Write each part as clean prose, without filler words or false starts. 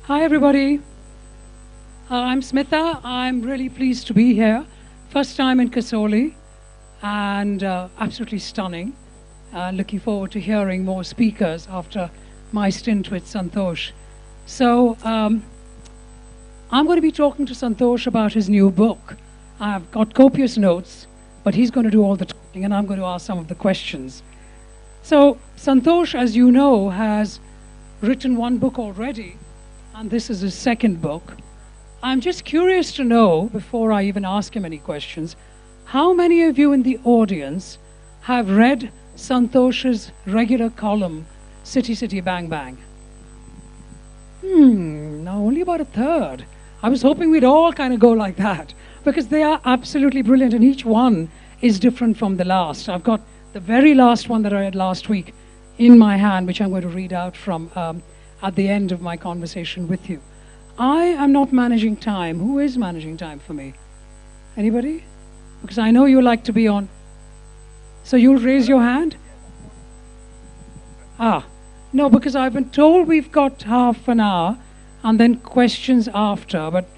Hi, everybody. I'm Smita. I'm really pleased to be here. First time in Kasoli, and absolutely stunning. Looking forward to hearing more speakers after my stint with Santosh. So I'm going to be talking to Santosh about his new book. I've got copious notes, but he's going to do all the talking, and I'm going to ask some of the questions. So Santosh, as you know, has written one book already, and this is his second book. I'm just curious to know, before I even ask him any questions, how many of you in the audience have read Santosh's regular column, City, City, Bang, Bang? Now only about a third. I was hoping we'd all kind of go like that, because they are absolutely brilliant, and each one is different from the last. I've got the very last one that I read last week in my hand, which I'm going to read out from at the end of my conversation with you. I am not managing time. Who is managing time for me? Anybody? Because I know you like to be on. So you'll raise your hand? No, because I've been told we've got half an hour and then questions after. But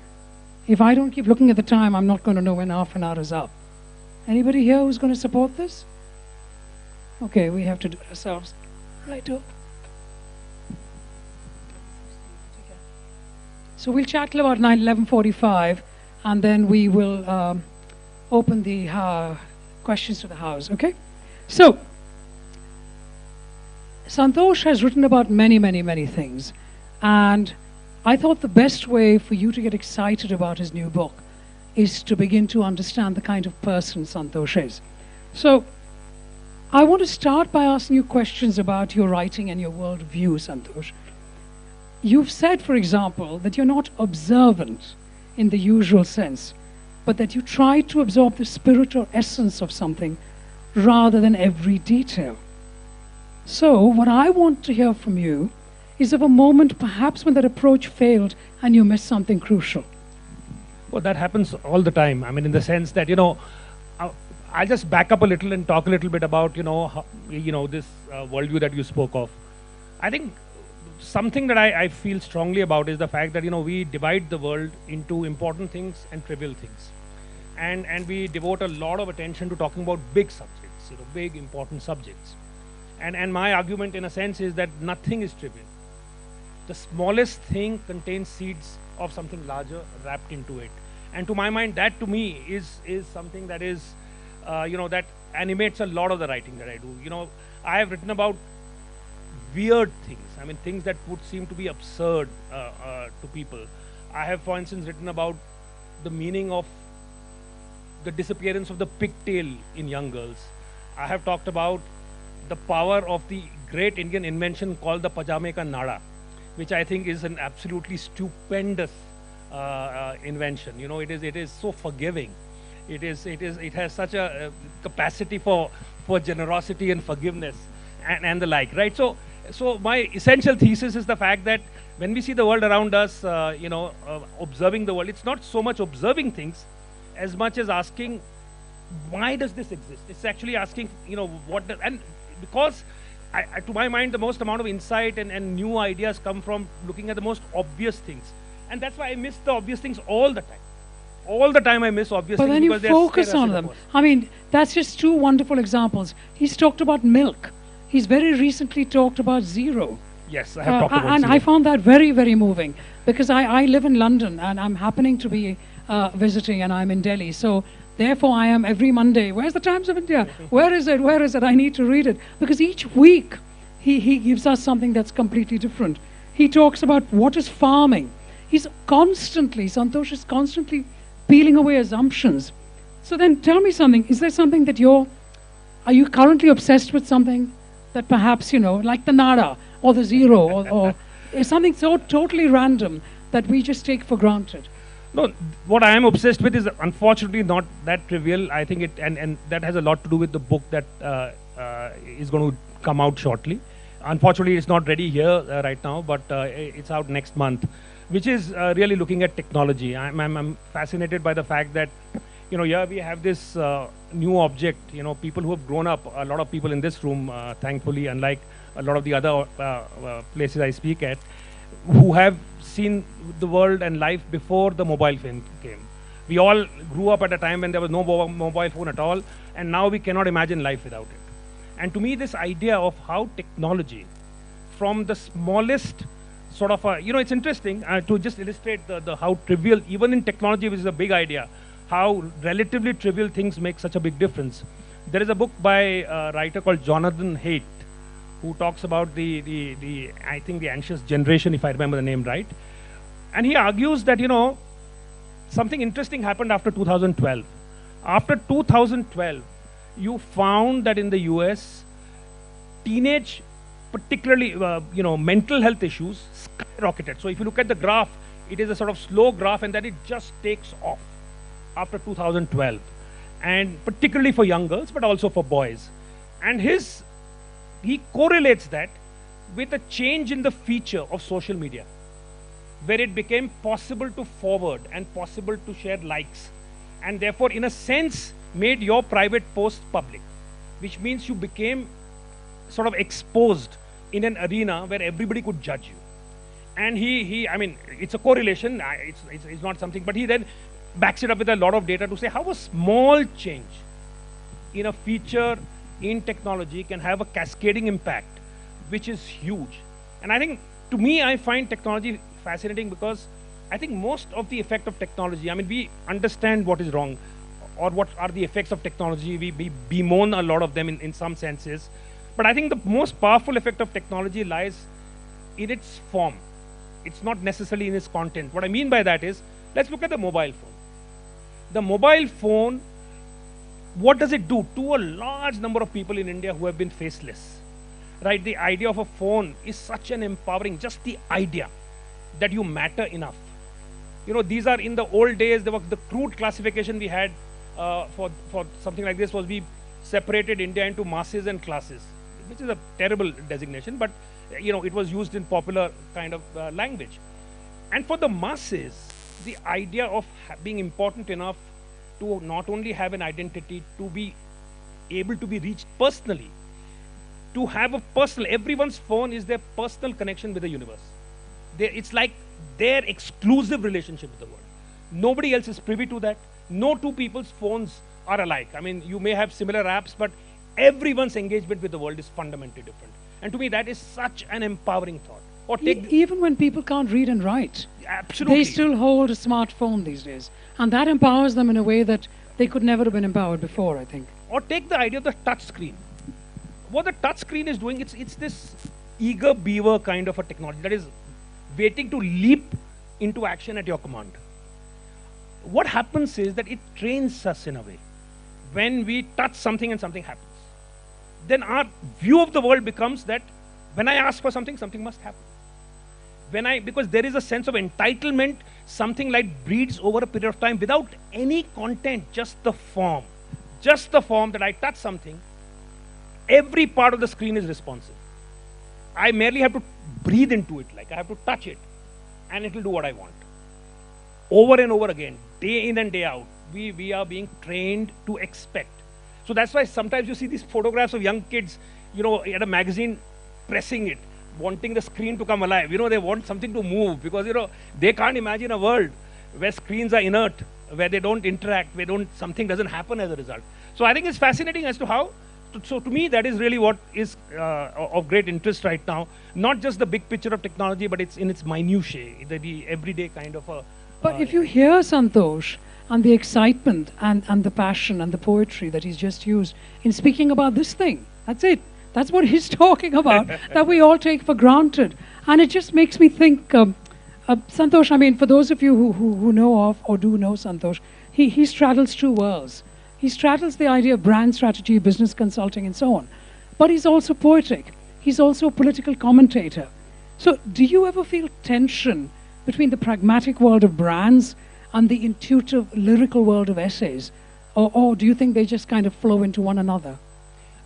if I don't keep looking at the time, I'm not going to know when half an hour is up. Anybody here who's going to support this? Okay, we have to do it ourselves. Righto. So we'll chat till about 11:45, and then we will open the questions to the house, okay? So, Santosh has written about many, many, many things, and I thought the best way for you to get excited about his new book is to begin to understand the kind of person Santosh is. So, I want to start by asking you questions about your writing and your worldview, Santosh. You've said, for example, that you're not observant in the usual sense, but that you try to absorb the spirit or essence of something rather than every detail. So, what I want to hear from you is of a moment perhaps when that approach failed and you missed something crucial. Well, that happens all the time. I mean, in the sense that, I'll just back up a little and talk a little bit about, this worldview that you spoke of. I think something that I feel strongly about is the fact that, we divide the world into important things and trivial things. And we devote a lot of attention to talking about big subjects, big important subjects. And my argument in a sense is that nothing is trivial. The smallest thing contains seeds of something larger wrapped into it. And to my mind, that to me is something that is, that animates a lot of the writing that I do. I have written about weird things. I mean, things that would seem to be absurd to people. I have, for instance, written about the meaning of the disappearance of the pigtail in young girls. I have talked about the power of the great Indian invention called the pajame ka nada, which I think is an absolutely stupendous invention. It is so forgiving. It has such a capacity for generosity and forgiveness and the like, right? So my essential thesis is the fact that when we see the world around us, observing the world, it's not so much observing things as much as asking, why does this exist? It's actually asking, and because to my mind, the most amount of insight and new ideas come from looking at the most obvious things. And that's why I miss the obvious things all the time. All the time I miss obvious things. But then you focus on them. I mean, that's just two wonderful examples. He's talked about milk. He's very recently talked about zero. Yes, I have talked about and zero. I found that very, very moving, because I live in London and I'm happening to be visiting, and I'm in Delhi. So therefore I am every Monday, where's the Times of India? Where is it? Where is it? I need to read it. Because each week he gives us something that's completely different. He talks about what is farming. Santosh is constantly peeling away assumptions. So then tell me something. Is there something that are you currently obsessed with something that perhaps, like the nada or the zero or something so totally random that we just take for granted? No, what I am obsessed with is unfortunately not that trivial. I think and that has a lot to do with the book that is going to come out shortly. Unfortunately, it's not ready here right now, but it's out next month, which is really looking at technology. I'm fascinated by the fact that, here we have this new object, people who have grown up, a lot of people in this room, thankfully, unlike a lot of the other places I speak at, who have seen the world and life before the mobile phone came. We all grew up at a time when there was no mobile phone at all, and now we cannot imagine life without it. And to me, this idea of how technology, from the smallest sort of it's interesting to just illustrate the how trivial, even in technology, which is a big idea, how relatively trivial things make such a big difference. There is a book by a writer called Jonathan Haidt, who talks about the I think the anxious generation, if I remember the name right. And he argues that, something interesting happened after 2012. After 2012, you found that in the US, teenage, particularly, mental health issues skyrocketed. So if you look at the graph, it is a sort of slow graph, and then it just takes off after 2012. And particularly for young girls, but also for boys. And he correlates that with a change in the feature of social media, where it became possible to forward and possible to share likes, and therefore in a sense made your private post public, which means you became sort of exposed in an arena where everybody could judge you. And I mean, it's a correlation, it's not something, but he then backs it up with a lot of data to say how a small change in a feature in technology can have a cascading impact, which is huge. And I think, to me, I find technology fascinating because I think most of the effect of technology, I mean, we understand what is wrong or what are the effects of technology. We bemoan a lot of them in some senses. But I think the most powerful effect of technology lies in its form. It's not necessarily in its content. What I mean by that is, let's look at the mobile phone. The mobile phone, what does it do to a large number of people in India who have been faceless? Right? The idea of a phone is such an empowering, just the idea that you matter enough. These are, in the old days, there was the crude classification we had for something like this was we separated India into masses and classes, which is a terrible designation, but it was used in popular kind of language. And for the masses, the idea of being important enough to not only have an identity, to be able to be reached personally, to have a personal, everyone's phone is their personal connection with the universe. It's like their exclusive relationship with the world. Nobody else is privy to that. No two people's phones are alike. I mean, you may have similar apps, but everyone's engagement with the world is fundamentally different. And to me, that is such an empowering thought. Or even when people can't read and write, absolutely, they still hold a smartphone these days. And that empowers them in a way that they could never have been empowered before, I think. Or take the idea of the touch screen. What the touch screen is doing, it's this eager beaver kind of a technology that is waiting to leap into action at your command. What happens is that it trains us in a way. When we touch something and something happens, then our view of the world becomes that when I ask for something, something must happen. Because there is a sense of entitlement, something like breeds over a period of time without any content, just the form. Just the form that I touch something, every part of the screen is responsive. I merely have to breathe into it, like I have to touch it, and it will do what I want. Over and over again, day in and day out, we are being trained to expect. So that's why sometimes you see these photographs of young kids, at a magazine, pressing it, wanting the screen to come alive. They want something to move because, they can't imagine a world where screens are inert, where they don't interact, something doesn't happen as a result. So I think it's fascinating as to how, so to me, that is really what is of great interest right now. Not just the big picture of technology, but it's in its minutiae, the everyday kind of a... But if you hear Santosh and the excitement and the passion and the poetry that he's just used in speaking about this thing, that's it. That's what he's talking about, that we all take for granted. And it just makes me think, Santosh, I mean, for those of you who know of or do know Santosh, he straddles two worlds. He straddles the idea of brand strategy, business consulting, and so on. But he's also poetic. He's also a political commentator. So do you ever feel tension between the pragmatic world of brands and the intuitive, lyrical world of essays? Or do you think they just kind of flow into one another?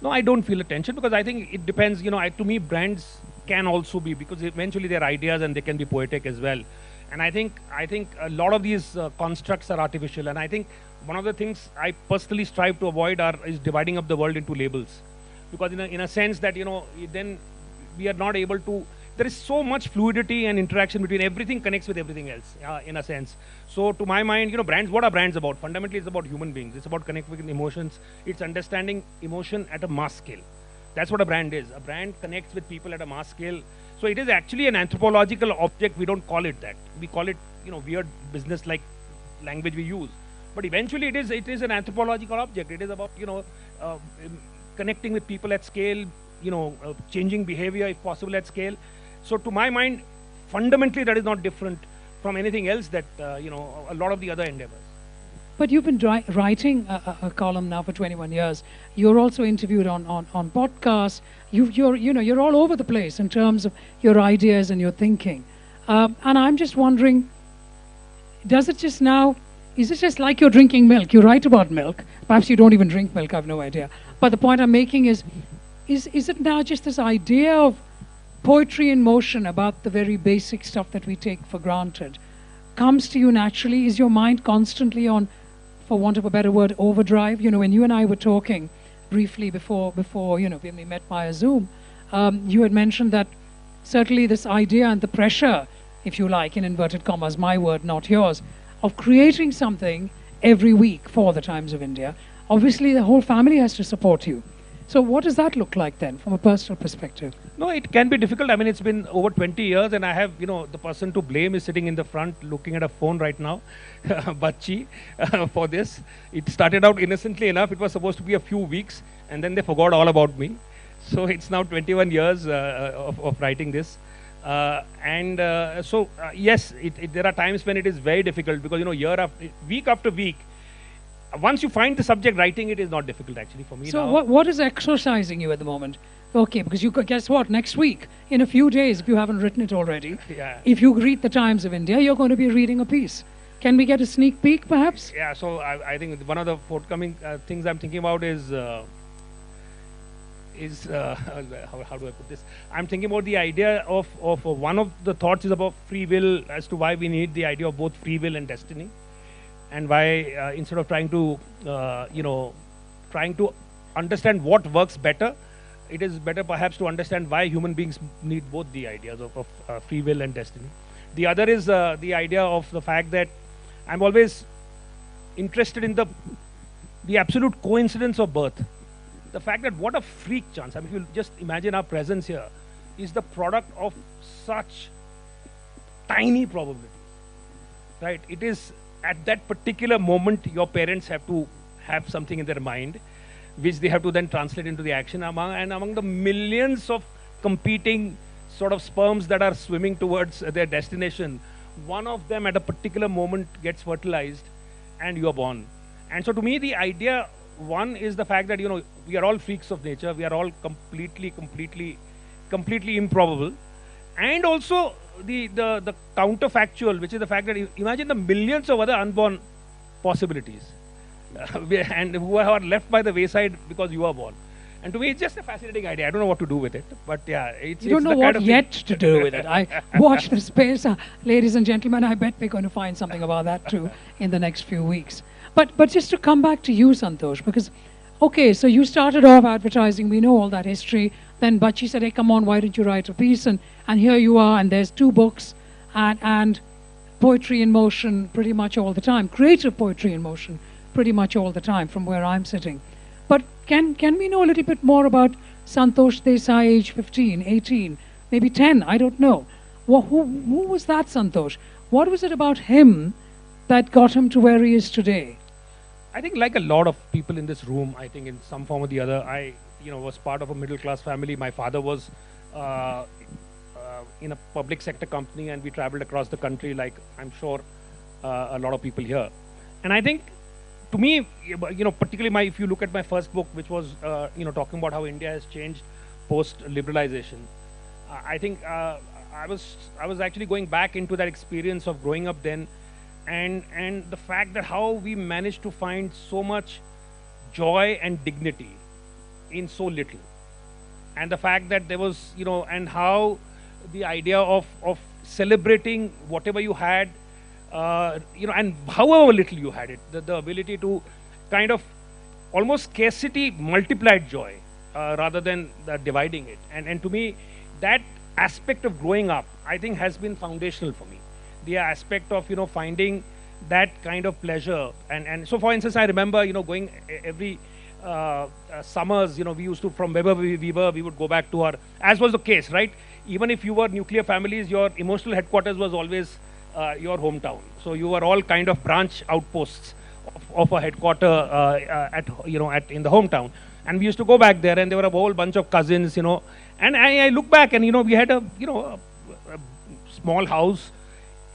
No, I don't feel a tension because I think it depends. To me, brands can also be, because eventually they're ideas and they can be poetic as well. And I think a lot of these constructs are artificial. And I think one of the things I personally strive to avoid is dividing up the world into labels, because in a sense that then we are not able to there is so much fluidity and interaction between everything connects with everything else, in a sense. So to my mind, brands, what are brands about? Fundamentally, it's about human beings. It's about connecting with emotions. It's understanding emotion at a mass scale. That's what a brand is. A brand connects with people at a mass scale. So it is actually an anthropological object. We don't call it that. We call it, weird business-like language we use. But eventually, it is an anthropological object. It is about, connecting with people at scale, changing behavior if possible at scale. So to my mind, fundamentally, that is not different from anything else that, a lot of the other endeavors. But you've been writing a column now for 21 years. You're also interviewed on podcasts. You're all over the place in terms of your ideas and your thinking. And I'm just wondering, is it just like you're drinking milk? You write about milk. Perhaps you don't even drink milk, I have no idea. But the point I'm making is it now just this idea of poetry in motion about the very basic stuff that we take for granted comes to you naturally? Is your mind constantly on, for want of a better word, overdrive? When you and I were talking briefly before when we met via Zoom, you had mentioned that certainly this idea and the pressure, if you like, in inverted commas, my word, not yours, of creating something every week for the Times of India, obviously the whole family has to support you. So what does that look like then, from a personal perspective? No, it can be difficult. I mean, it's been over 20 years, and I have, the person to blame is sitting in the front looking at a phone right now, Bachchi, for this. It started out innocently enough. It was supposed to be a few weeks, and then they forgot all about me. So it's now 21 years of writing this. Yes, there are times when it is very difficult because, week after week, once you find the subject, writing it is not difficult actually for me. So now. What is exercising you at the moment? Okay, because you could guess what? Next week, in a few days, if you haven't written it already, if you read the Times of India, you're going to be reading a piece. Can we get a sneak peek, perhaps? Yeah. So I think one of the forthcoming things I'm thinking about is how do I put this? I'm thinking about the idea of one of the thoughts is about free will, as to why we need the idea of both free will and destiny. And why instead of trying to understand what works better, it is better perhaps to understand why human beings need both the ideas of free will and destiny. The other is the idea of the fact that I'm always interested in the absolute coincidence of birth. The fact that what a freak chance. I mean, if you just imagine our presence here is the product of such tiny probabilities, right? It is at that particular moment, your parents have to have something in their mind, which they have to then translate into the action among the millions of competing sort of sperms that are swimming towards their destination. One of them at a particular moment gets fertilized and you are born. And so to me, the idea, one is the fact that, we are all freaks of nature. We are all completely improbable. And also, the counterfactual, which is the fact that imagine the millions of other unborn possibilities and who are left by the wayside because you are born. And to me, it's just a fascinating idea. I don't know what to do with it, but yeah, you don't know what yet to do with it. I watch the space, ladies and gentlemen. I bet we're going to find something about that too in the next few weeks. But just to come back to you, Santosh, because okay, so you started off advertising. We know all that history. Then Bachchi said, hey, come on, why don't you write a piece? And here you are, and there's 2 books, and poetry in motion pretty much all the time, creative poetry in motion pretty much all the time from where I'm sitting. But can we know a little bit more about Santosh Desai, age 15, 18, maybe 10, I don't know. Who was that Santosh? What was it about him that got him to where he is today? I think like a lot of people in this room, I think in some form or the other, I was part of a middle class family. My father was in a public sector company, and we traveled across the country, like I'm sure a lot of people here. And I think, to me, particularly if you look at my first book, which was talking about how India has changed post-liberalisation, I think I was actually going back into that experience of growing up then, and the fact that how we managed to find so much joy and dignity in so little, and the fact that there was and how the idea of celebrating whatever you had, and however little you had it, the ability to kind of almost scarcity multiplied joy rather than dividing it, and to me that aspect of growing up, I think, has been foundational for me. The aspect of, finding that kind of pleasure. And so, for instance, I remember, going every summers, we used to, from wherever we were, we would go back to our, as was the case, right? Even if you were nuclear families, your emotional headquarters was always your hometown. So you were all kind of branch outposts of a headquarter in the hometown. And we used to go back there, and there were a whole bunch of cousins, And I look back, and we had a small house.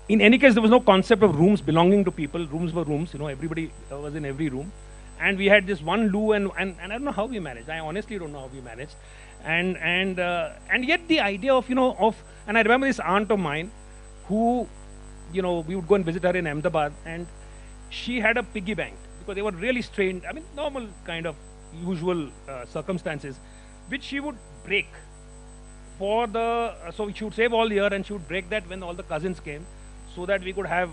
In any case, there was no concept of rooms belonging to people. Rooms were rooms, everybody was in every room. And we had this one loo, and I don't know how we managed. I honestly don't know how we managed. And yet the idea of, and I remember this aunt of mine who, we would go and visit her in Ahmedabad, and she had a piggy bank because they were really strained, normal kind of usual circumstances, which she would break for the, so she would save all year, and she would break that when all the cousins came, so that we could have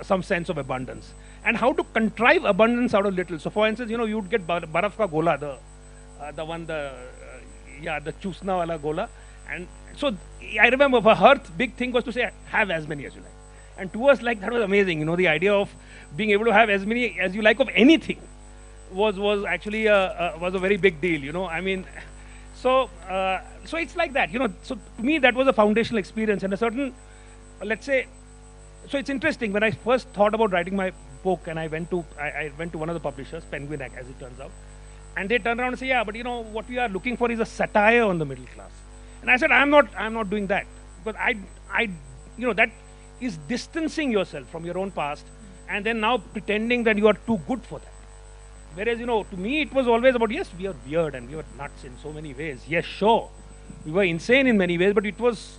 some sense of abundance. And how to contrive abundance out of little. So for instance, you would get baraf ka gola, the chusna wala gola. And so I remember for her, big thing was to say, have as many as you like. And to us, like, that was amazing. The idea of being able to have as many as you like of anything was actually was a very big deal. So it's like that. So to me, that was a foundational experience, and a certain, let's say, so it's interesting. When I first thought about writing my book, and I went to one of the publishers, Penguin, as it turns out, and they turned around and said, yeah, but what we are looking for is a satire on the middle class. And I said, I'm not doing that, because that is distancing yourself from your own past, and then now pretending that you are too good for that. Whereas, to me, it was always about, yes, we are weird and we were nuts in so many ways. Yes, sure, we were insane in many ways, but it was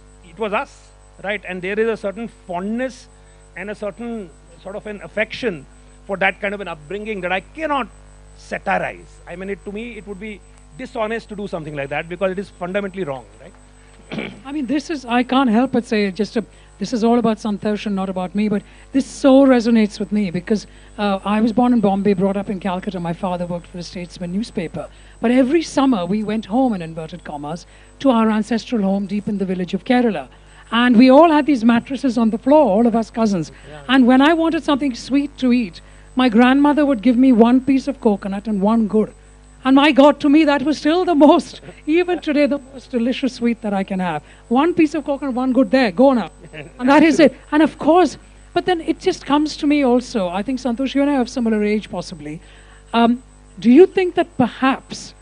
us, right? And there is a certain fondness and a certain sort of an affection for that kind of an upbringing that I cannot satirize. To me, it would be dishonest to do something like that, because it is fundamentally wrong, right? I can't help but say, this is all about Santosh and not about me, but this so resonates with me, because I was born in Bombay, brought up in Calcutta. My father worked for the Statesman newspaper. But every summer we went home, in inverted commas, to our ancestral home deep in the village of Kerala. And we all had these mattresses on the floor, all of us cousins. Yeah. And when I wanted something sweet to eat, my grandmother would give me one piece of coconut and one gur. And my God, to me, that was still the most, even today, the most delicious sweet that I can have. One piece of coconut, one good, there, go now. And that is it. And of course, but then it just comes to me also, I think, Santosh, you and I have similar age possibly. Do you think that perhaps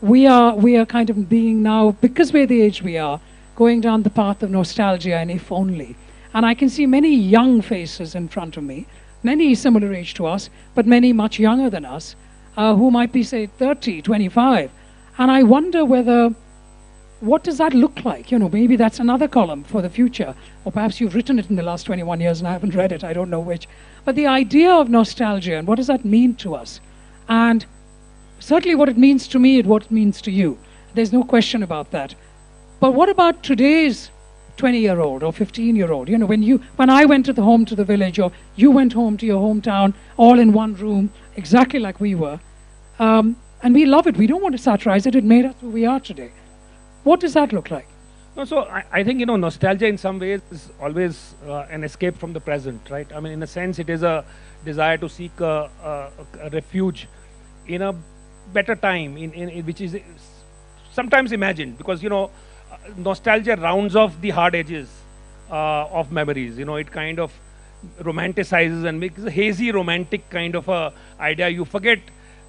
we are kind of being now, because we're the age we are, going down the path of nostalgia and if only? And I can see many young faces in front of me, many similar age to us, but many much younger than us, who might be, say, 30, 25. And I wonder what does that look like? Maybe that's another column for the future. Or perhaps you've written it in the last 21 years and I haven't read it, I don't know which. But the idea of nostalgia, and what does that mean to us? And certainly what it means to me and what it means to you. There's no question about that. But what about today's 20-year-old or 15-year-old? When I went to the village, or you went home to your hometown, all in one room, exactly like we were. And we love it. We don't want to satirize it. It made us who we are today. What does that look like? No, so I think, nostalgia in some ways is always an escape from the present, right? In a sense, it is a desire to seek a refuge in a better time, in which is sometimes imagined, because, nostalgia rounds off the hard edges of memories. It kind of romanticizes and makes a hazy romantic kind of a idea. You forget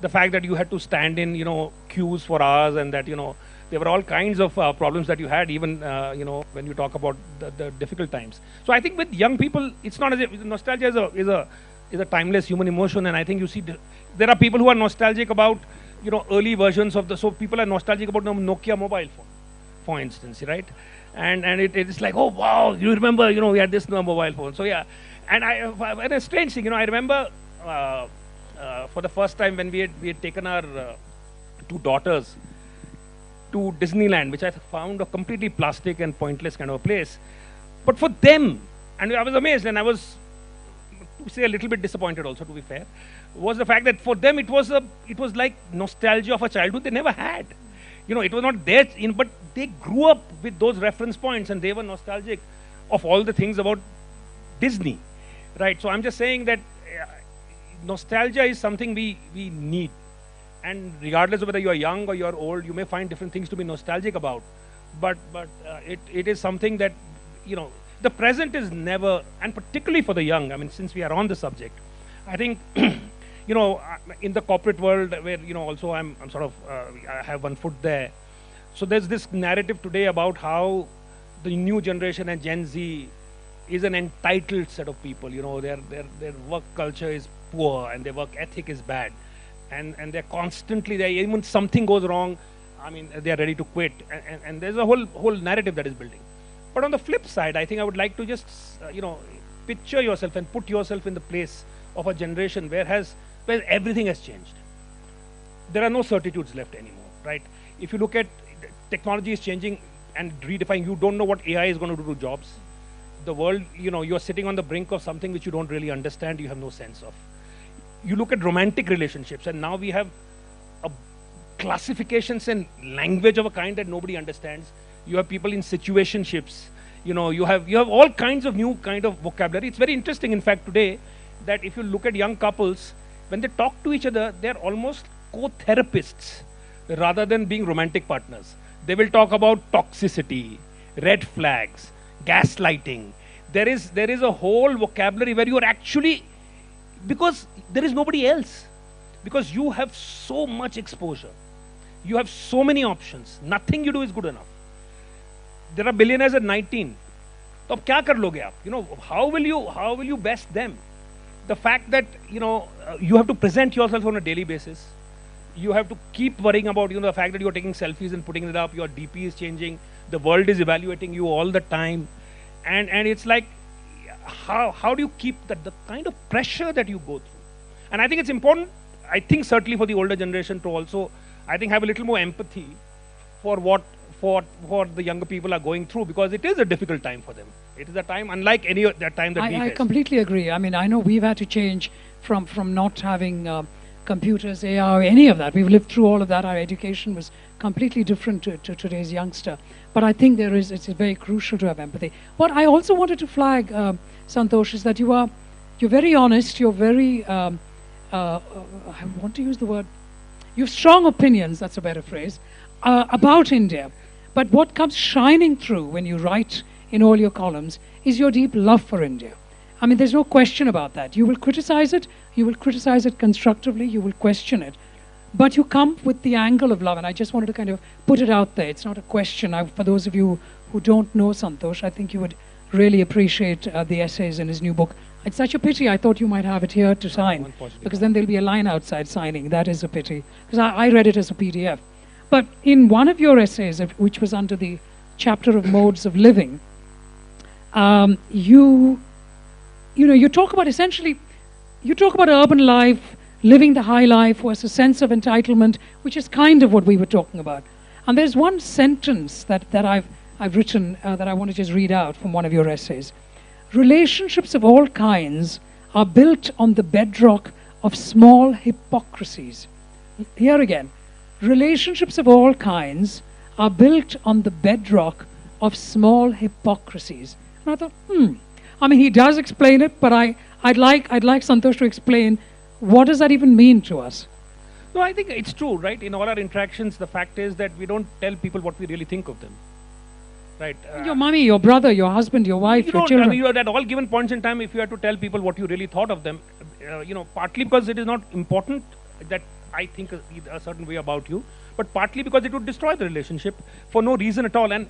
the fact that you had to stand in, queues for hours, and that, there were all kinds of problems that you had, even, when you talk about the difficult times. So I think with young people, it's not as if nostalgia is a timeless human emotion. And I think you see there are people who are nostalgic about, early versions of so people are nostalgic about the Nokia mobile phone, for instance, right? And it's like, oh wow, you remember, we had this mobile phone. So yeah, and a strange thing, I remember for the first time when we had taken our two daughters to Disneyland, which I found a completely plastic and pointless kind of a place. But for them, and I was amazed, and I was, to say, a little bit disappointed also, to be fair, was the fact that for them it was like nostalgia of a childhood they never had. It was not there, but they grew up with those reference points and they were nostalgic of all the things about Disney, right? So I'm just saying that nostalgia is something we need. And regardless of whether you're young or you're old, you may find different things to be nostalgic about. But it is something that, the present is never, and particularly for the young, I mean, since we are on the subject, I think, in the corporate world where, also I'm sort of, I have one foot there. So there's this narrative today about how the new generation and Gen Z is an entitled set of people. Their work culture is poor and their work ethic is bad. And they're constantly there. Even something goes wrong, I mean, they're ready to quit. And there's a whole narrative that is building. But on the flip side, I think I would like to just, picture yourself and put yourself in the place of a generation where everything has changed. There are no certitudes left anymore, right? If you look at technology is changing and redefining, you don't know what AI is going to do to jobs. The world, you're sitting on the brink of something which you don't really understand, you have no sense of. You look at romantic relationships, and now we have a classifications and language of a kind that nobody understands. You have people in situationships. You have all kinds of new kind of vocabulary. It's very interesting, in fact, today, that if you look at young couples, when they talk to each other, they're almost co-therapists rather than being romantic partners. They will talk about toxicity, red flags, gaslighting. There is a whole vocabulary where you are actually, because there is nobody else, because you have so much exposure, you have so many options, nothing you do is good enough. There are billionaires at 19. So क्या कर लोगे आप? How will you best them? The fact that you have to present yourself on a daily basis, you have to keep worrying about the fact that you're taking selfies and putting it up, your DP is changing, the world is evaluating you all the time, and it's like, how do you keep the kind of pressure that you go through? And I think it's important, I think certainly for the older generation to also, I think, have a little more empathy for what the younger people are going through, because it is a difficult time for them. It is a time unlike any other time that we I face. completely agree. I mean, I know we've had to change from not having computers, AI, any of that. We've lived through all of that. Our education was completely different to today's youngster. But I think it's very crucial to have empathy. What I also wanted to flag, Santosh, is that you're very honest. You're very, I want to use the word, you have strong opinions, that's a better phrase, about India. But what comes shining through when you write in all your columns is your deep love for India. I mean, there's no question about that. You will criticize it constructively, you will question it, but you come with the angle of love, and I just wanted to kind of put it out there. It's not a question. For those of you who don't know Santosh, I think you would really appreciate the essays in his new book. It's such a pity. I thought you might have it here to sign, because then there'll be a line outside signing. That is a pity, because I read it as a PDF. But in one of your essays, which was under the chapter of modes of living, you talk about urban life, living the high life versus sense of entitlement, which is kind of what we were talking about. And there's one sentence that I've written that I want to just read out from one of your essays. Relationships of all kinds are built on the bedrock of small hypocrisies. Here again, relationships of all kinds are built on the bedrock of small hypocrisies. And I thought, I mean, he does explain it, but I'd like Santosh to explain, what does that even mean to us? No, I think it's true, right? In all our interactions, the fact is that we don't tell people what we really think of them, right? Your mommy, your brother, your husband, your wife, your children. I mean, at all given points in time, if you had to tell people what you really thought of them, partly because it is not important that I think a certain way about you, but partly because it would destroy the relationship for no reason at all. And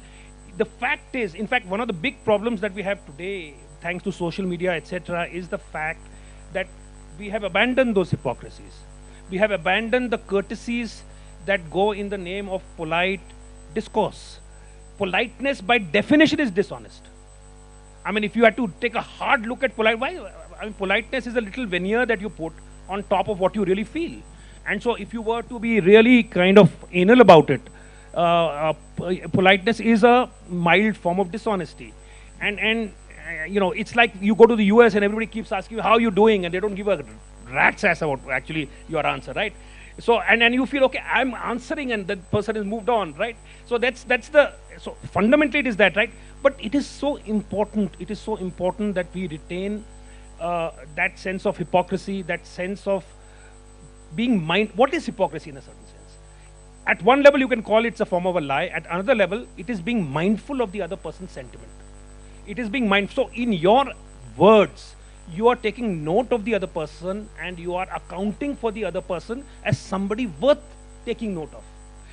the fact is, in fact, one of the big problems that we have today, thanks to social media, etc., is the fact that we have abandoned those hypocrisies. We have abandoned the courtesies that go in the name of polite discourse. Politeness, by definition, is dishonest. I mean, if you had to take a hard look at politeness is a little veneer that you put on top of what you really feel. And so if you were to be really kind of anal about it, politeness is a mild form of dishonesty. And it's like you go to the US and everybody keeps asking you, how are you doing? And they don't give a rat's ass about actually your answer, right? So and you feel, okay, I'm answering and that person has moved on, right? So that's the, so fundamentally it is that, right? But it is so important, that we retain that sense of hypocrisy, that sense of being what is hypocrisy in a certain sense? At one level you can call it's a form of a lie, at another level it is being mindful of the other person's sentiment. It is being mindful. So in your words, you are taking note of the other person and you are accounting for the other person as somebody worth taking note of.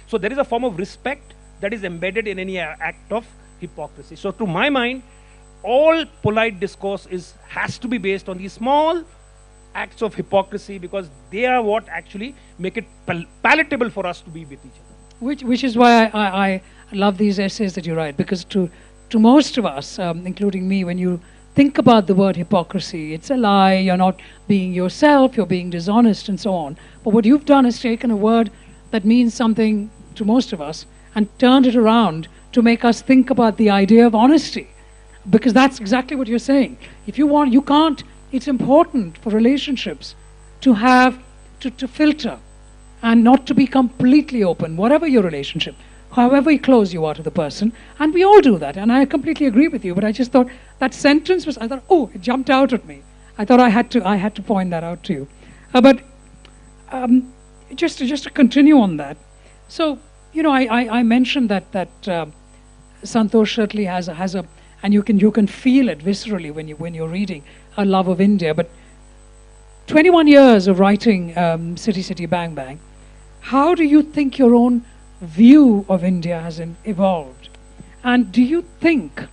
So there is a form of respect that is embedded in any act of hypocrisy. So to my mind, all polite discourse has to be based on these small acts of hypocrisy, because they are what actually make it palatable for us to be with each other. Which is why I love these essays that you write, because to most of us, including me, when you think about the word hypocrisy, it's a lie, you're not being yourself, you're being dishonest and so on. But what you've done is taken a word that means something to most of us and turned it around to make us think about the idea of honesty. Because that's exactly what you're saying. If you want, you can't, it's important for relationships to have, to filter and not to be completely open, whatever your relationship, however close you are to the person. And we all do that, and I completely agree with you, but I just thought that sentence was, I thought, oh, it jumped out at me. I thought I had to point that out to you. But just to continue on that, so, you know, I mentioned that Santosh certainly has a, and you can feel it viscerally when you're reading, a love of India. But 21 years of writing City City Bang Bang, how do you think your own view of India has evolved? And do you think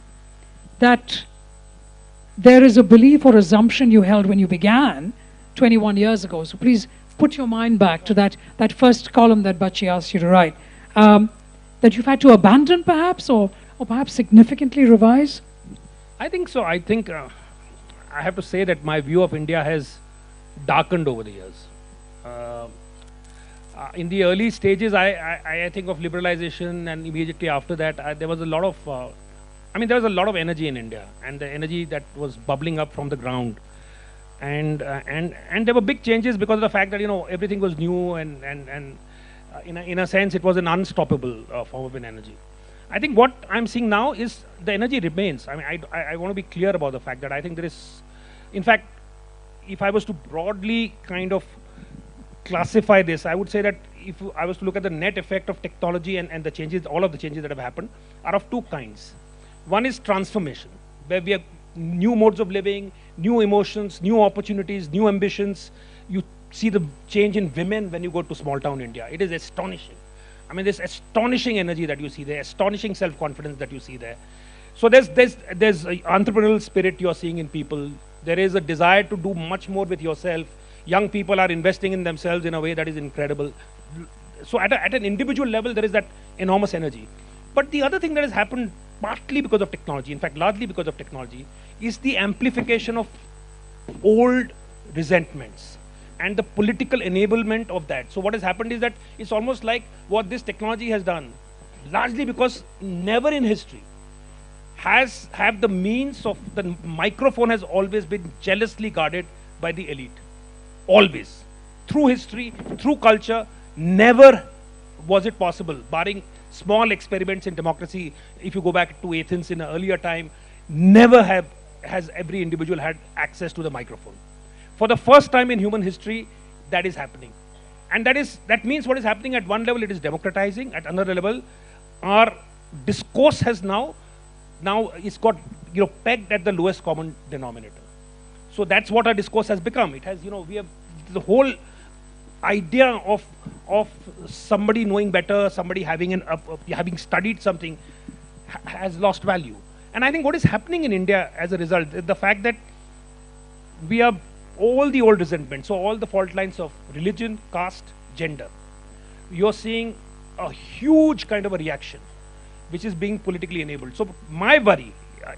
that there is a belief or assumption you held when you began 21 years ago? So please put your mind back to that first column that Bachi asked you to write, that you've had to abandon perhaps, or perhaps significantly revise? I think so. I think I have to say that my view of India has darkened over the years. In the early stages, I think of liberalization, and immediately after that, there was a lot of, there was a lot of energy in India, and the energy that was bubbling up from the ground, and there were big changes because of the fact that, you know, everything was new, and in a sense, it was an unstoppable form of an energy. I think what I'm seeing now is the energy remains. I mean, I want to be clear about the fact that I think there is, in fact, if I was to broadly kind of classify this, I would say that if I was to look at the net effect of technology and the changes, all of the changes that have happened are of two kinds. One is transformation, where we have new modes of living, new emotions, new opportunities, new ambitions. You see the change in women when you go to small town India. It is astonishing. I mean, this astonishing energy that you see there, astonishing self-confidence that you see there. So there's an entrepreneurial spirit you're seeing in people. There is a desire to do much more with yourself. Young people are investing in themselves in a way that is incredible. So at an individual level, there is that enormous energy. But the other thing that has happened, partly because of technology, in fact, largely because of technology, is the amplification of old resentments and the political enablement of that. So what has happened is that it's almost like what this technology has done, largely because never in history have the means of the microphone has always been jealously guarded by the elite. Always. Through history, through culture, never was it possible, barring small experiments in democracy. If you go back to Athens in an earlier time, never has every individual had access to the microphone. For the first time in human history, that is happening. And that means what is happening at one level, it is democratizing. At another level, our discourse has now it's got, you know, pegged at the lowest common denominator. So that's what our discourse has become. It has, you know, we have the whole idea of somebody knowing better, somebody having having studied something has lost value. And I think what is happening in India as a result is the fact that we are all the old resentments, so all the fault lines of religion, caste, gender. You're seeing a huge kind of a reaction, which is being politically enabled. So my worry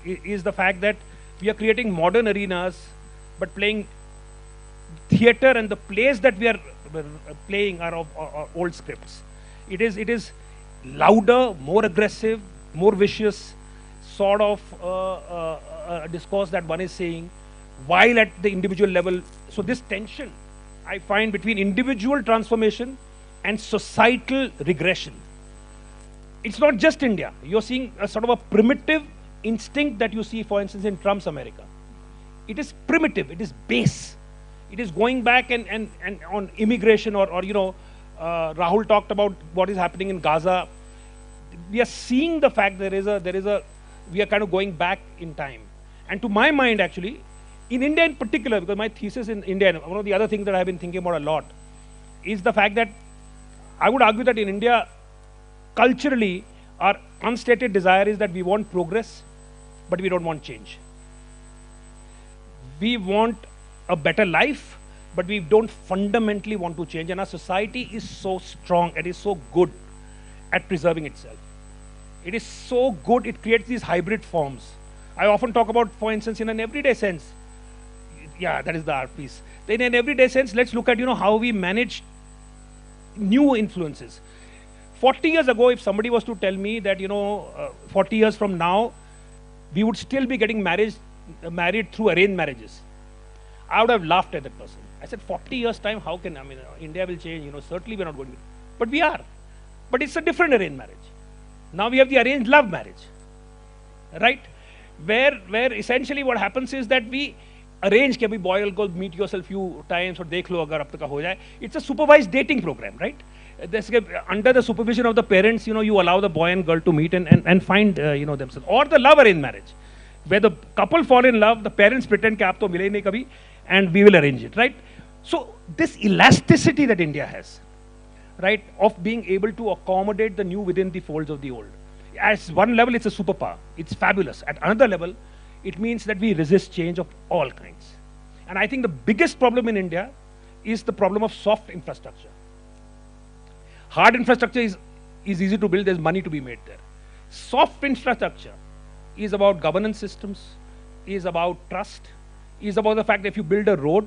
is the fact that we are creating modern arenas, but playing theater, and the plays that we are playing are of old scripts. It is louder, more aggressive, more vicious sort of discourse that one is saying, while at the individual level. So this tension I find, between individual transformation and societal regression. It's not just India. You're seeing a sort of a primitive instinct that you see, for instance, in Trump's America. It is primitive, it is base. It is going back and on immigration or Rahul talked about what is happening in Gaza. We are seeing the fact we are kind of going back in time. And to my mind, actually, in India in particular, because my thesis in India, and one of the other things that I've been thinking about a lot, is the fact that I would argue that in India, culturally, our unstated desire is that we want progress, but we don't want change. We want a better life, but we don't fundamentally want to change. And our society is so strong, it is so good at preserving itself. It is so good, it creates these hybrid forms. I often talk about, for instance, in an everyday sense, yeah, that is the art piece. In an everyday sense, let's look at how we manage new influences. 40 years ago, if somebody was to tell me that 40 years from now, we would still be getting married through arranged marriages, I would have laughed at that person. I said, 40 years time, how can, India will change, certainly we're not going to be. But we are. But it's a different arranged marriage. Now we have the arranged love marriage, right? Where essentially what happens is that we arrange कि boy will go meet yourself few times or dekh lo agar ab tak ho jaye. It's a supervised dating program, right? Under the supervision of the parents, you allow the boy and girl to meet and find themselves. Or the love arranged marriage, where the couple fall in love, the parents pretend कि आप तो मिले नहीं कभी, and we will arrange it, right? So this elasticity that India has, right, of being able to accommodate the new within the folds of the old. At one level, it's a superpower. It's fabulous. At another level, it means that we resist change of all kinds. And I think the biggest problem in India is the problem of soft infrastructure. Hard infrastructure is easy to build, there's money to be made there. Soft infrastructure is about governance systems, is about trust, is about the fact that if you build a road,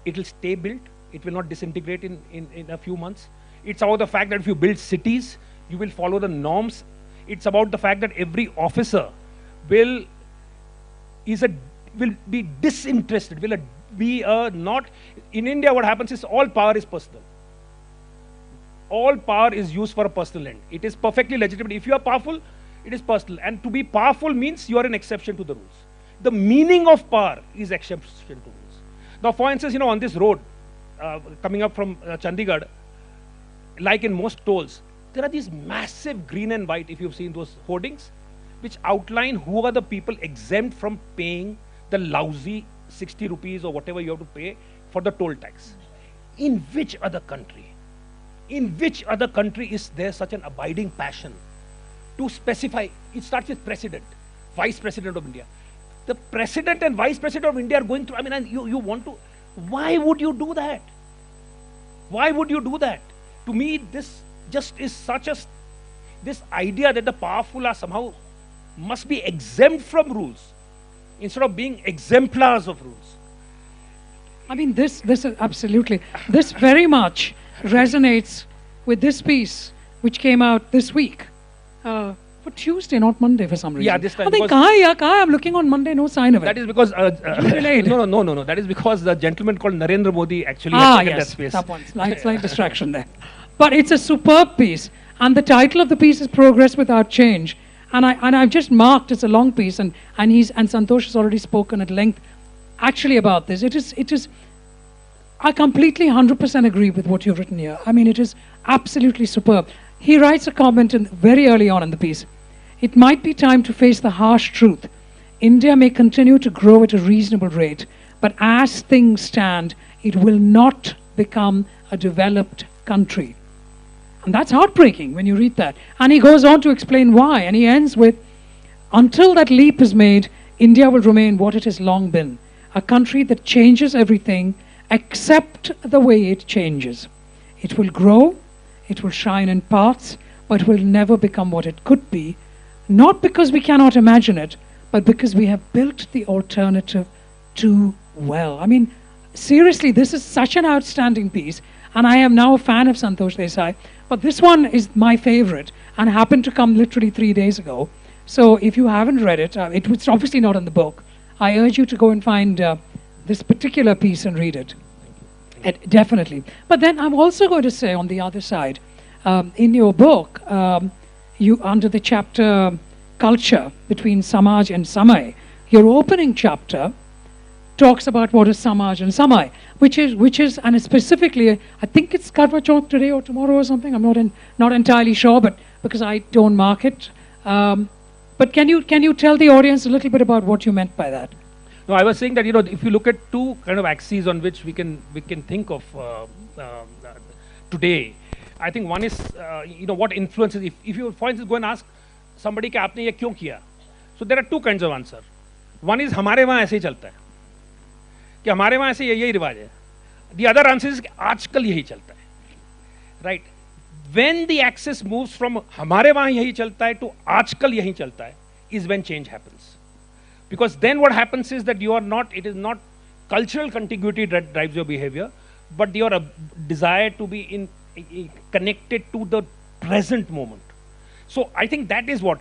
it will stay built, it will not disintegrate in a few months. It's about the fact that if you build cities, you will follow the norms. It's about the fact that every officer will be disinterested, will be not. In India, what happens is all power is personal. All power is used for a personal end. It is perfectly legitimate. If you are powerful, it is personal. And to be powerful means you are an exception to the rules. The meaning of power is exception to rules. Now, for instance, on this road, coming up from Chandigarh, like in most tolls, there are these massive green and white, if you've seen those hoardings, which outline who are the people exempt from paying the lousy 60 rupees or whatever you have to pay for the toll tax. In which other country is there such an abiding passion to specify? It starts with president, vice president of India. The president and vice president of India are going through, and you want to, why would you do that? Why would you do that? To me, this just is this idea that the powerful are somehow must be exempt from rules instead of being exemplars of rules. This is absolutely, this very much resonates with this piece which came out this week. For Tuesday, not Monday for some reason. Yeah, this time. I think, I'm looking on Monday, no sign of it. That is because, no. That is because the gentleman called Narendra Modi actually had taken that space. That one, slight distraction there. But it's a superb piece. And the title of the piece is Progress Without Change. And I've just marked, it's a long piece, and Santosh has already spoken at length actually about this. It is, I completely 100% agree with what you've written here. It is absolutely superb. He writes a comment very early on in the piece. It might be time to face the harsh truth. India may continue to grow at a reasonable rate, but as things stand, it will not become a developed country. And that's heartbreaking when you read that. And he goes on to explain why. And he ends with, until that leap is made, India will remain what it has long been, a country that changes everything except the way it changes. It will grow, it will shine in parts, but will never become what it could be, not because we cannot imagine it, but because we have built the alternative too well. Seriously, this is such an outstanding piece, and I am now a fan of Santosh Desai, but this one is my favorite and happened to come literally 3 days ago. So if you haven't read it, it's obviously not in the book. I urge you to go and find this particular piece and read it. Definitely. But then I'm also going to say on the other side, in your book, you under the chapter culture between Samaj and Samay, your opening chapter talks about what is Samaj and Samay, which is and specifically, I think it's Karwa Chauth today or tomorrow or something. I'm not entirely sure, but because I don't mark it. But can you tell the audience a little bit about what you meant by that? No, I was saying that if you look at two kind of axes on which we can think of today, I think one is what influences. If you, for instance, go and ask somebody कि आपने ये क्यों किया, so there are two kinds of answer. One is हमारे वहाँ ऐसे ही चलता है, कि हमारे वहाँ ऐसे यही रिवाज है. The other answer is कि आजकल यही चलता है, right? When the axis moves from हमारे वहाँ यही चलता है to आजकल यही चलता है, is when change happens. Because then what happens is that it is not cultural contiguity that drives your behavior, but your desire to be connected to the present moment. So I think that is what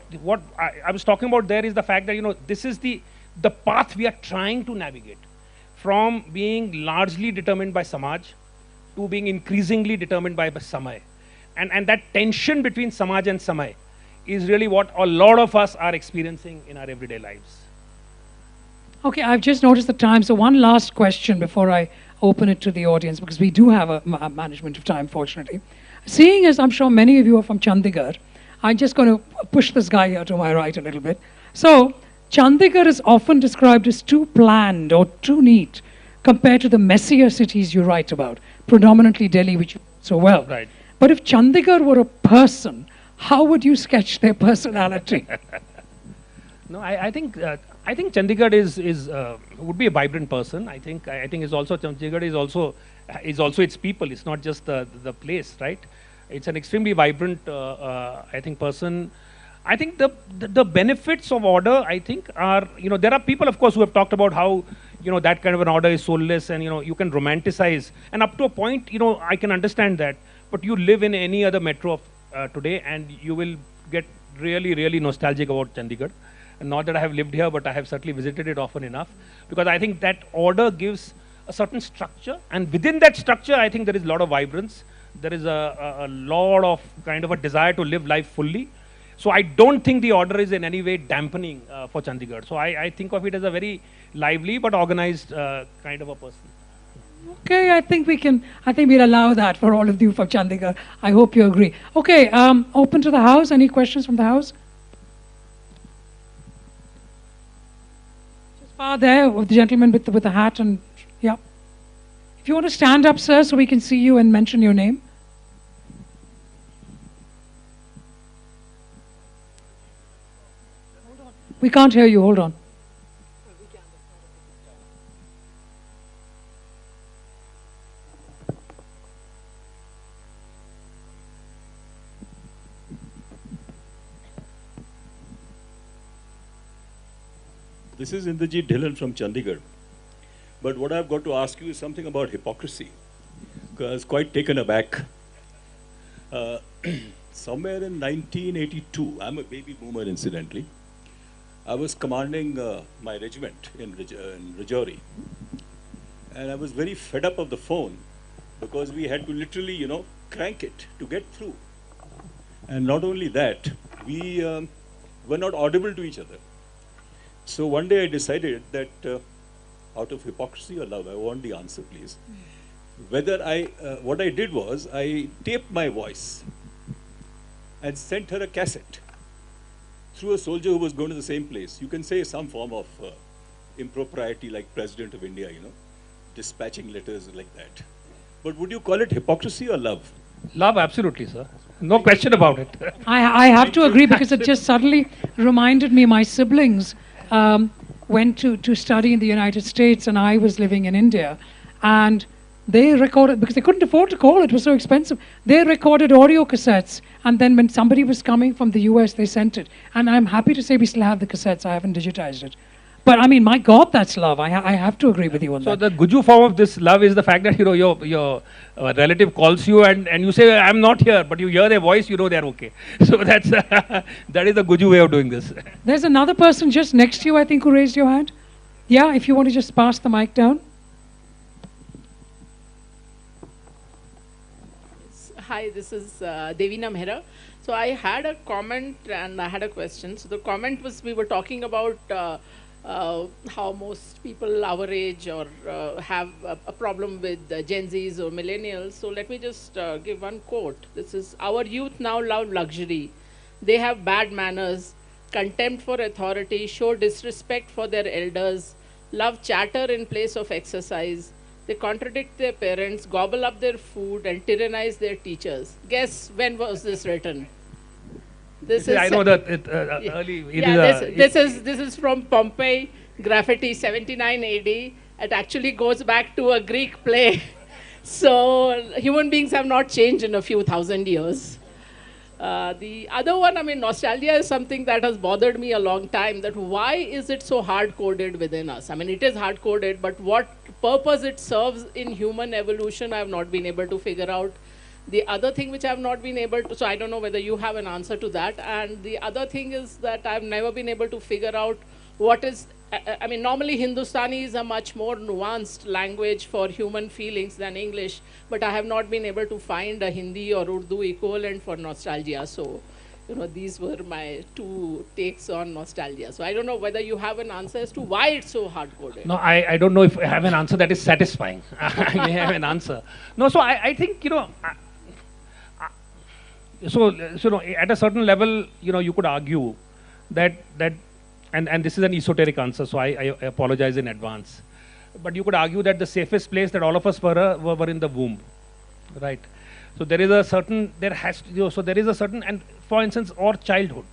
I was talking about there, is the fact that this is the path we are trying to navigate, from being largely determined by Samaj to being increasingly determined by Samay. And that tension between Samaj and Samay is really what a lot of us are experiencing in our everyday lives. Okay, I've just noticed the time, so one last question before I open it to the audience, because we do have a management of time, fortunately. Seeing as I'm sure many of you are from Chandigarh, I'm just going to push this guy here to my right a little bit. So, Chandigarh is often described as too planned or too neat compared to the messier cities you write about, predominantly Delhi, which you know so well. Right. But if Chandigarh were a person, how would you sketch their personality? No, I think Chandigarh would be a vibrant person. I think is also Chandigarh is also its people. It's not just the place, right? It's an extremely vibrant I think person. I think the benefits of order, I think, are there are people, of course, who have talked about how that kind of an order is soulless, and you can romanticize, and up to a point I can understand that. But you live in any other metro of today, and you will get really nostalgic about Chandigarh. And not that I have lived here, but I have certainly visited it often enough, because I think that order gives a certain structure, and within that structure, I think there is a lot of vibrance. There is a lot of kind of a desire to live life fully. So I don't think the order is in any way dampening for Chandigarh. So I think of it as a very lively but organized kind of a person. Okay, I think we'll allow that for all of you from Chandigarh. I hope you agree. Okay, open to the house. Any questions from the house? Just far there, with the gentleman with the hat, and yeah. If you want to stand up, sir, so we can see you and mention your name. We can't hear you. Hold on. This is Indrajit Dhillon from Chandigarh. But what I've got to ask you is something about hypocrisy, because I was quite taken aback. Somewhere in 1982, I'm a baby boomer incidentally, I was commanding my regiment in Rajouri. And I was very fed up of the phone, because we had to literally, crank it to get through. And not only that, we were not audible to each other. So one day I decided that out of hypocrisy or love, I want the answer, please. Whether what I did was, I taped my voice and sent her a cassette through a soldier who was going to the same place. You can say some form of impropriety, like President of India, dispatching letters like that. But would you call it hypocrisy or love? Love, absolutely, sir. No question about it. I have to agree, because it just suddenly reminded me my siblings went to study in the United States, and I was living in India. And they recorded, because they couldn't afford to call, it was so expensive. They recorded audio cassettes, and then when somebody was coming from the US, they sent it. And I'm happy to say we still have the cassettes. I haven't digitized it. But I mean, my God, that's love. I have to agree with you on that. So the Guju form of this love is the fact that your relative calls you and you say, I'm not here, but you hear their voice, they're okay. So that is the Guju way of doing this. There's another person just next to you, I think, who raised your hand. Yeah, if you want to just pass the mic down. Hi, this is Devina Mehra. So I had a comment and I had a question. So the comment was we were talking about how most people our age or have a problem with Gen Zs or millennials. So let me just give one quote. This is, our youth now love luxury. They have bad manners, contempt for authority, show disrespect for their elders, love chatter in place of exercise. They contradict their parents, gobble up their food, and tyrannize their teachers. Guess when was this written? This is. I know that Yeah. early. Yeah, this is from Pompeii, graffiti, 79 AD. It actually goes back to a Greek play. So human beings have not changed in a few thousand years. The other one, I mean, nostalgia is something that has bothered me a long time, that why is it so hard-coded within us? I mean, it is hard-coded, but what purpose it serves in human evolution, I have not been able to figure out. The other thing which I have not been able to, so I don't know whether you have an answer to that. And the other thing is that I've never been able to figure out what is, I mean, normally Hindustani is a much more nuanced language for human feelings than English, but I have not been able to find a Hindi or Urdu equivalent for nostalgia. So, you know, these were my two takes on nostalgia. So I don't know whether you have an answer as to why it's so hard-coded. No, I don't know if I have an answer that is satisfying. I may have an answer. No, so I think, you know, so you know, at a certain level, you know, you could argue that and this is an esoteric answer, so I apologize in advance. But you could argue that the safest place that all of us were in the womb, right? So there is a certain, there has to, you know, so there is a certain, and for instance, or childhood,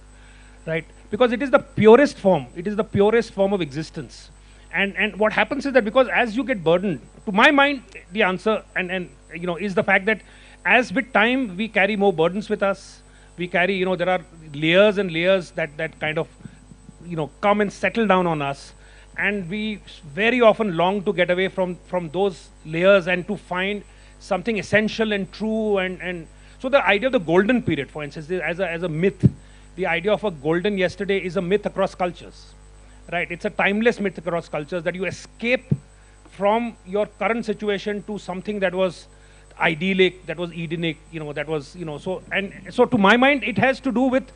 right? Because it is the purest form, it is the purest form of existence. And what happens is that because as you get burdened, to my mind, the answer, and you know, is the fact that as with time, we carry more burdens with us. We carry, you know, there are layers and layers that kind of, you know, come and settle down on us. And we very often long to get away from those layers and to find something essential and true. And so the idea of the golden period, for instance, as a myth, the idea of a golden yesterday is a myth across cultures, right? It's a timeless myth across cultures that you escape from your current situation to something that was idyllic, that was Edenic, you know, that was, you know, so, and so to my mind, it has to do with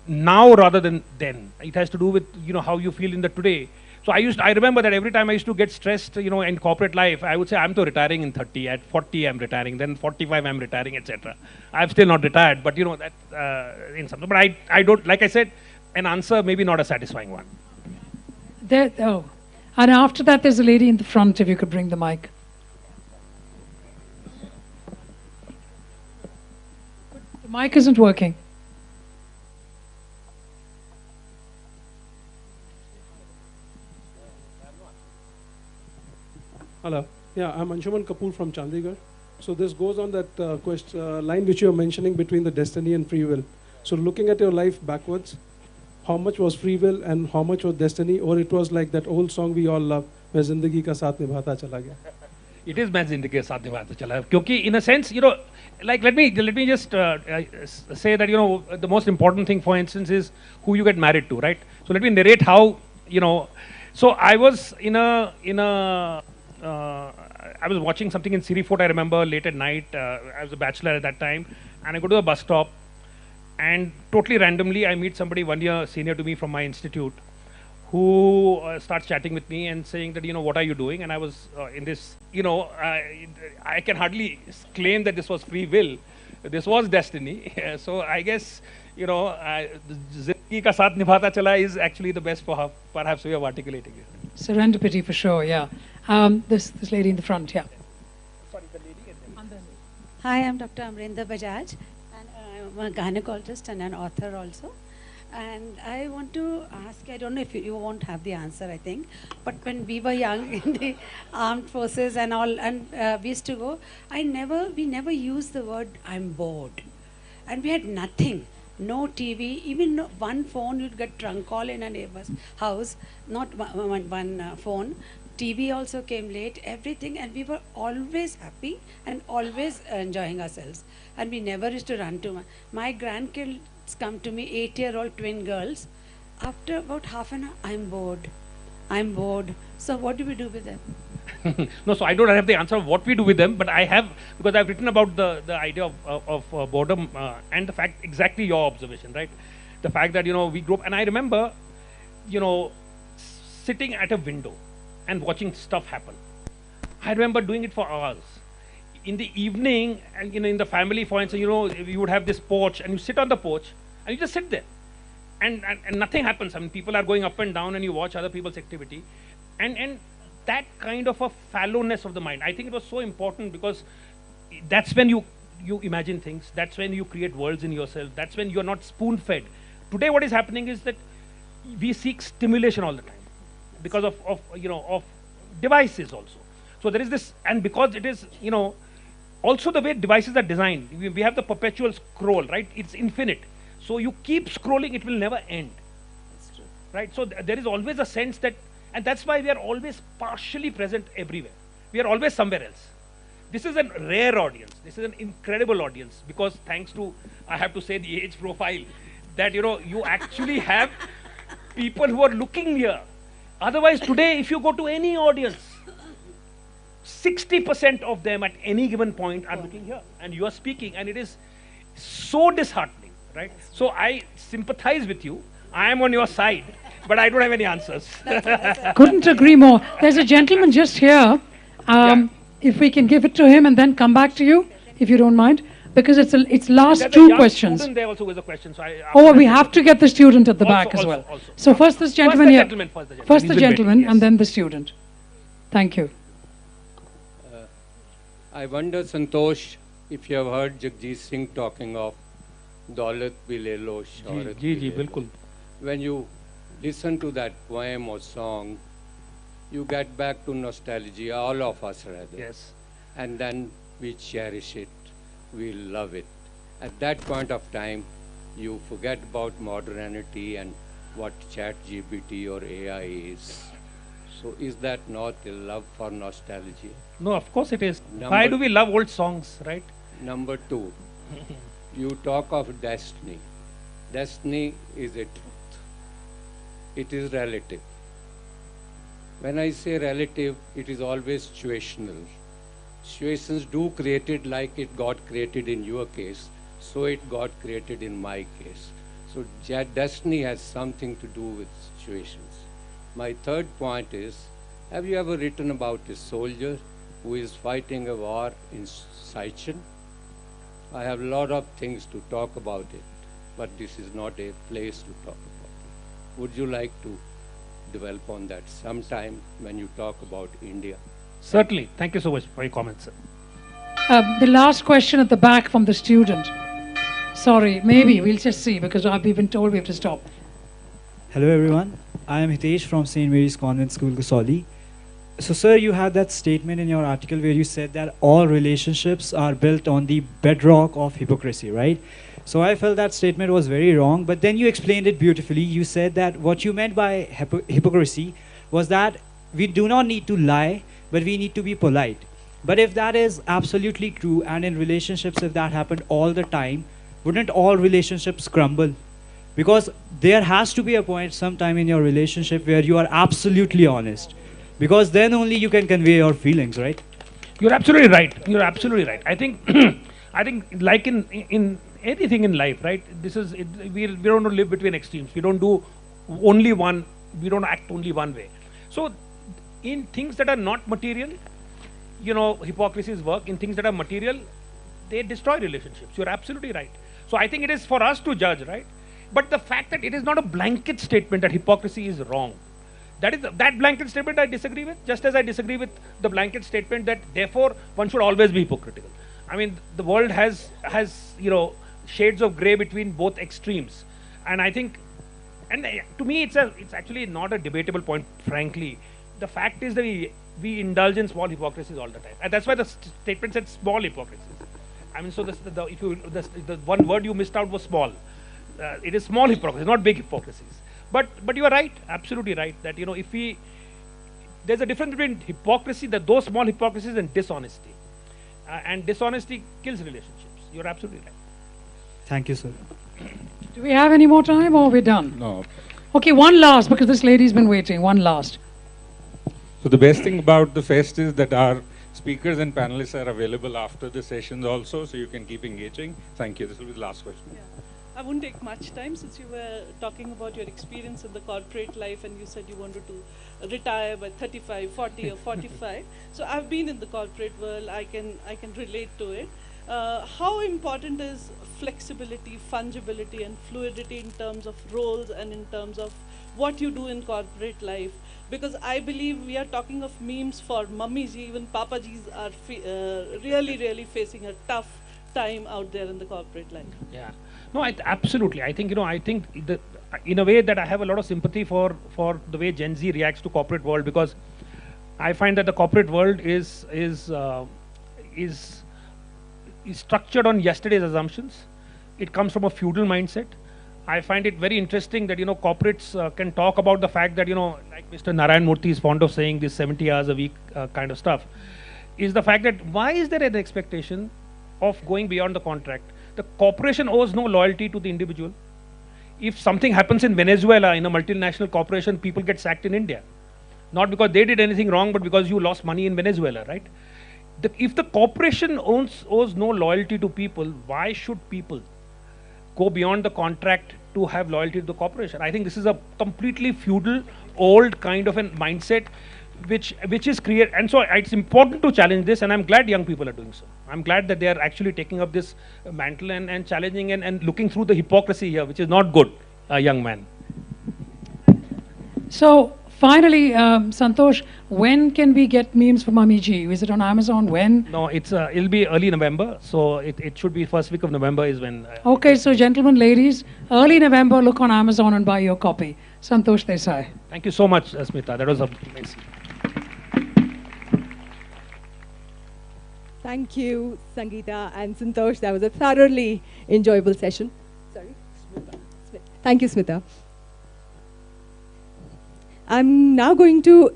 now rather than then. It has to do with, you know, how you feel in the today. So I remember that every time I used to get stressed, you know, in corporate life, I would say, I'm to retiring in 30, at 40 I'm retiring, then 45 I'm retiring, etc. I'm still not retired, but you know, that in something, but I don't, like I said, an answer, maybe not a satisfying one. There, oh. And after that, there's a lady in the front, if you could bring the mic. The mic isn't working. Hello. Yeah, I'm Anshuman Kapoor from Chandigarh. So this goes on that line which you were mentioning between the destiny and free will. So looking at your life backwards, how much was free will and how much was destiny? Or it was like that old song we all love, "Main zindagi ka saath nibhata chala gaya." It is main zindagi ka saath nibhata chala gaya. Kyunki in a sense, you know, like let me just say that, you know, the most important thing, for instance, is who you get married to, right? So let me narrate how, you know, so I was I was watching something in Siri Fort, I remember, late at night. I was a bachelor at that time, and I go to the bus stop, and totally randomly, I meet somebody 1 year senior to me from my institute, who starts chatting with me and saying that, you know, what are you doing? And I was in this, you know, I can hardly claim that this was free will. This was destiny. So I guess, you know, zindagi ka saath nibhata chala is actually the best for perhaps way of articulating it. Serendipity for sure, yeah. This lady in the front, yeah. Sorry, the lady and then. Hi, I'm Dr. Amrinder Bajaj, and I'm a gynecologist and an author also. And I want to ask, I don't know if you won't have the answer, I think, but when we were young in the armed forces and all, and we used to go, we never used the word, I'm bored. And we had nothing. No TV, even no, one phone, you'd get drunk call in a neighbor's house, not one phone. TV also came late, everything, and we were always happy and always enjoying ourselves. And we never used to run to my grandkids come to me, 8-year-old twin girls. After about half an hour, I'm bored. I'm bored. So what do we do with them? No, so I don't have the answer of what we do with them, but I have, because I've written about the idea of boredom and the fact, exactly your observation, right? The fact that, we grew up, and I remember, sitting at a window and watching stuff happen. I remember doing it for hours. In the evening, and in the family, for instance, you would have this porch, and you sit on the porch, and you just sit there. And nothing happens. I mean, people are going up and down, and you watch other people's activity. And that kind of a fallowness of the mind, I think it was so important, because that's when you imagine things. That's when you create worlds in yourself. That's when you're not spoon-fed. Today, what is happening is that we seek stimulation all the time because of devices also. So there is this, and because it is, also the way devices are designed, we have the perpetual scroll, right? It's infinite. So you keep scrolling, it will never end. That's true. Right? So there is always a sense that, and that's why we are always partially present everywhere. We are always somewhere else. This is a rare audience. This is an incredible audience, because thanks to, I have to say, the age profile, that you actually have people who are looking here. Otherwise, today, if you go to any audience, 60% of them at any given point are looking here, and you are speaking, and it is so disheartening, right? So I sympathize with you. I am on your side, but I don't have any answers. Couldn't agree more. There's a gentleman just here. If we can give it to him and then come back to you, if you don't mind, because it's last There's two a young questions. student there also with a question. So We have to get the student at the back as also, well. also. So first this gentleman First here. the gentleman. First He's the been gentleman waiting, yes. and then the student. Thank you. I wonder, Santosh, if you have heard Jagjit Singh talking of Daulat bhi le lo, Shaurat Ji, bhi ji, le lo. bilkul. When you listen to that poem or song, you get back to nostalgia, all of us rather. Yes. And then we cherish it, we love it. At that point of time, you forget about modernity and what ChatGPT or AI is. So is that not a love for nostalgia? No, of course it is. Number- Why do we love old songs, right? Number two, you talk of destiny. Destiny is a truth. It is relative. When I say relative, it is always situational. Situations do create it like it got created in your case, so it got created in my case. So destiny has something to do with situations. My third point is, have you ever written about a soldier who is fighting a war in Sichuan? I have a lot of things to talk about it, but this is not a place to talk about it. Would you like to develop on that sometime when you talk about India? Certainly. Thank you so much for your comments, sir. The last question at the back from the student. Sorry, maybe we'll just see, because I've been told we have to stop. Hello everyone, I am Hitesh from St. Mary's Convent School, Kasauli. So sir, you had that statement in your article where you said that all relationships are built on the bedrock of hypocrisy, right? So I felt that statement was very wrong, but then you explained it beautifully. You said that what you meant by hypocrisy was that we do not need to lie, but we need to be polite. But if that is absolutely true, and in relationships if that happened all the time, wouldn't all relationships crumble? Because there has to be a point sometime in your relationship where you are absolutely honest. Because then only you can convey your feelings, right? You're absolutely right. You're absolutely right. I think, I think like in anything in life, right? This is we don't live between extremes. We don't do only one. We don't act only one way. So, in things that are not material, hypocrisies work. In things that are material, they destroy relationships. You're absolutely right. So I think it is for us to judge, right? But the fact that it is not a blanket statement that hypocrisy is wrong. That blanket statement I disagree with, just as I disagree with the blanket statement that therefore one should always be hypocritical. I mean, the world has shades of grey between both extremes, and I think, and to me it's actually not a debatable point, frankly. The fact is that we indulge in small hypocrisies all the time, and that's why the statement said small hypocrisies. I mean, so the one word you missed out was small. It is small hypocrisy, not big hypocrisies. But you are right, absolutely right, that there's a difference between hypocrisy, those small hypocrisies, and dishonesty. And dishonesty kills relationships. You're absolutely right. Thank you, sir. Do we have any more time, or we're done? No. Okay, one last, because this lady's been waiting. One last. So the best thing about the fest is that our speakers and panelists are available after the sessions also, so you can keep engaging. Thank you. This will be the last question. Yeah. I won't take much time since you were talking about your experience in the corporate life and you said you wanted to retire by 35, 40 or 45. So I've been in the corporate world, I can relate to it. How important is flexibility, fungibility and fluidity in terms of roles and in terms of what you do in corporate life? Because I believe we are talking of memes for Mummyji, even Papajis are really facing a tough time out there in the corporate life. Yeah. No, absolutely. I think, in a way that I have a lot of sympathy for the way Gen Z reacts to corporate world, because I find that the corporate world is structured on yesterday's assumptions. It comes from a feudal mindset. I find it very interesting that, corporates can talk about the fact that, like Mr. Narayan Murthy is fond of saying this 70 hours a week kind of stuff, is the fact that why is there an expectation of going beyond the contract? The corporation owes no loyalty to the individual. If something happens in Venezuela, in a multinational corporation, people get sacked in India. Not because they did anything wrong, but because you lost money in Venezuela, right? If the corporation owes no loyalty to people, why should people go beyond the contract to have loyalty to the corporation? I think this is a completely feudal, old kind of a mindset which is created, and so it's important to challenge this, and I'm glad young people are doing so. I'm glad that they are actually taking up this mantle and challenging and looking through the hypocrisy here, which is not good, young man. So finally, Santosh, when can we get memes for Mummyji? Is it on Amazon? When? No, it'll be early November, so it should be first week of November is when. Okay, so gentlemen, ladies, early November, look on Amazon and buy your copy. Santosh Desai. Thank you so much, Smita. That was amazing. Thank you, Sangeeta and Santosh. That was a thoroughly enjoyable session. Sorry? Smita. Thank you, Smita. I'm now going to